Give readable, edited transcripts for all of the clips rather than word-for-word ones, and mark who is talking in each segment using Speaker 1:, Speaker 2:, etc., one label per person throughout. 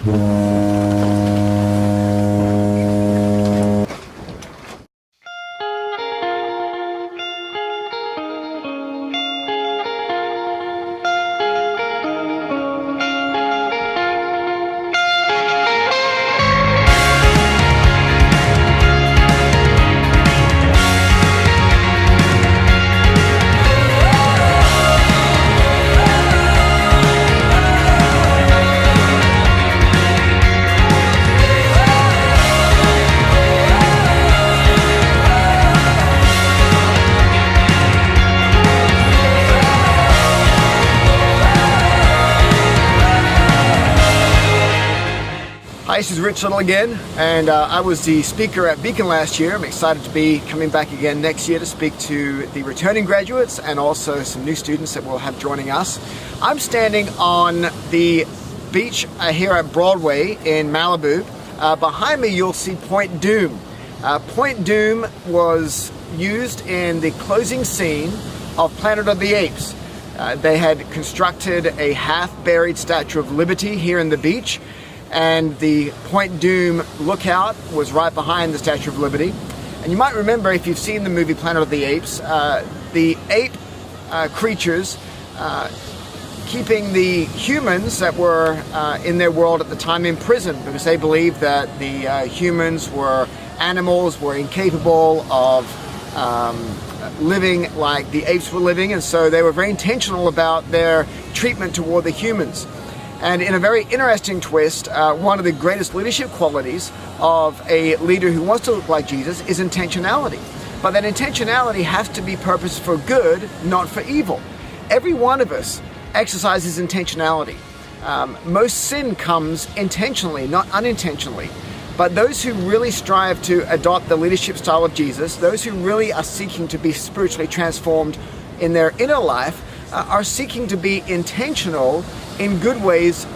Speaker 1: Hi, this is Rich Little again, and I was the speaker at Beacon last year. I'm excited to be coming back again next year to speak to the returning graduates and also some new students that we'll have joining us. I'm standing on the beach here at Broadway in Malibu. Behind me you'll see Point Doom. Point Doom was used in the closing scene of Planet of the Apes. They had constructed a half-buried Statue of Liberty here in the beach, and the Point Doom lookout was right behind the Statue of Liberty. And you might remember, if you've seen the movie Planet of the Apes, the ape creatures keeping the humans that were in their world at the time in prison, because they believed that the humans were animals, were incapable of living like the apes were living, and so they were very intentional about their treatment toward the humans. And in a very interesting twist, one of the greatest leadership qualities of a leader who wants to look like Jesus is intentionality. But that intentionality has to be purposed for good, not for evil. Every one of us exercises intentionality. Most sin comes intentionally, not unintentionally. But those who really strive to adopt the leadership style of Jesus, those who really are seeking to be spiritually transformed in their inner life, are seeking to be intentional in good ways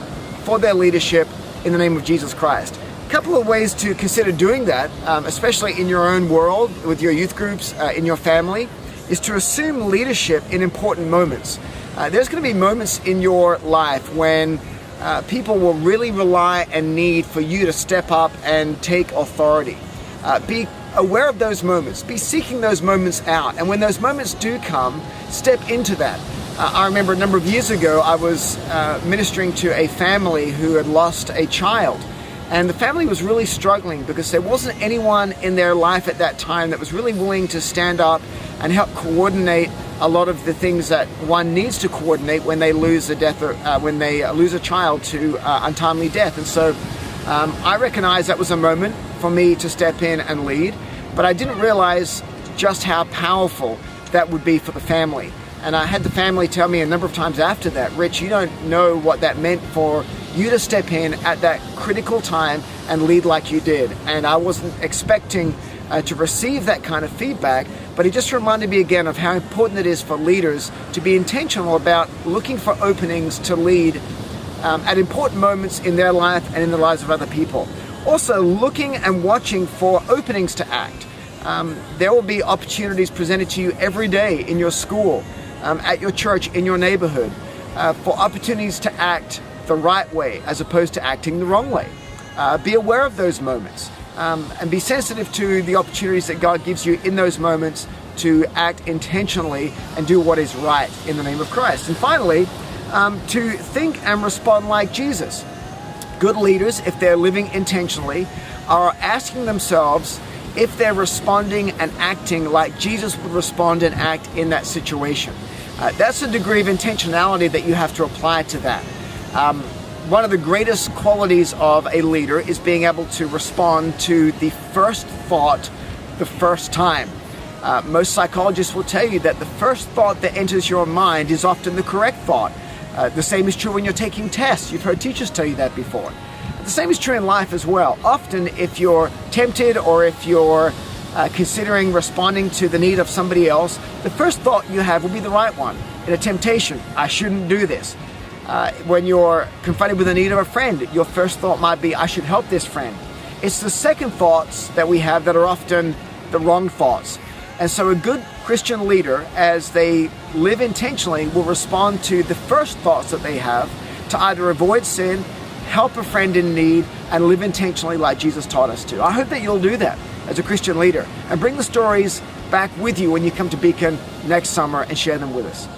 Speaker 1: for their leadership in the name of Jesus Christ. A couple of ways to consider doing that, especially in your own world, with your youth groups, in your family, is to assume leadership in important moments. There's going to be moments in your life when people will really rely and need for you to step up and take authority. Be aware of those moments. Be seeking those moments out. And when those moments do come, step into that. I remember a number of years ago, I was ministering to a family who had lost a child. And the family was really struggling because there wasn't anyone in their life at that time that was really willing to stand up and help coordinate a lot of the things that one needs to coordinate when they lose a child to untimely death. And so I recognized that was a moment for me to step in and lead, but I didn't realize just how powerful that would be for the family. And I had the family tell me a number of times after that, Rich, you don't know what that meant for you to step in at that critical time and lead like you did. And I wasn't expecting to receive that kind of feedback, but it just reminded me again of how important it is for leaders to be intentional about looking for openings to lead at important moments in their life and in the lives of other people. Also, looking and watching for openings to act. There will be opportunities presented to you every day in your school, at your church, in your neighborhood, for opportunities to act the right way as opposed to acting the wrong way. Be aware of those moments and be sensitive to the opportunities that God gives you in those moments to act intentionally and do what is right in the name of Christ. And finally, to think and respond like Jesus. Good leaders, if they're living intentionally, are asking themselves if they're responding and acting like Jesus would respond and act in that situation. That's a degree of intentionality that you have to apply to that. One of the greatest qualities of a leader is being able to respond to the first thought the first time. Most psychologists will tell you that the first thought that enters your mind is often the correct thought. The same is true when you're taking tests. You've heard teachers tell you that before. The same is true in life as well. Often if you're tempted or if you're considering responding to the need of somebody else, the first thought you have will be the right one. In a temptation, I shouldn't do this. When you're confronted with the need of a friend, your first thought might be, I should help this friend. It's the second thoughts that we have that are often the wrong thoughts. And so a good Christian leader, as they live intentionally, will respond to the first thoughts that they have to either avoid sin, help a friend in need, and live intentionally like Jesus taught us to. I hope that you'll do that as a Christian leader and bring the stories back with you when you come to Beacon next summer and share them with us.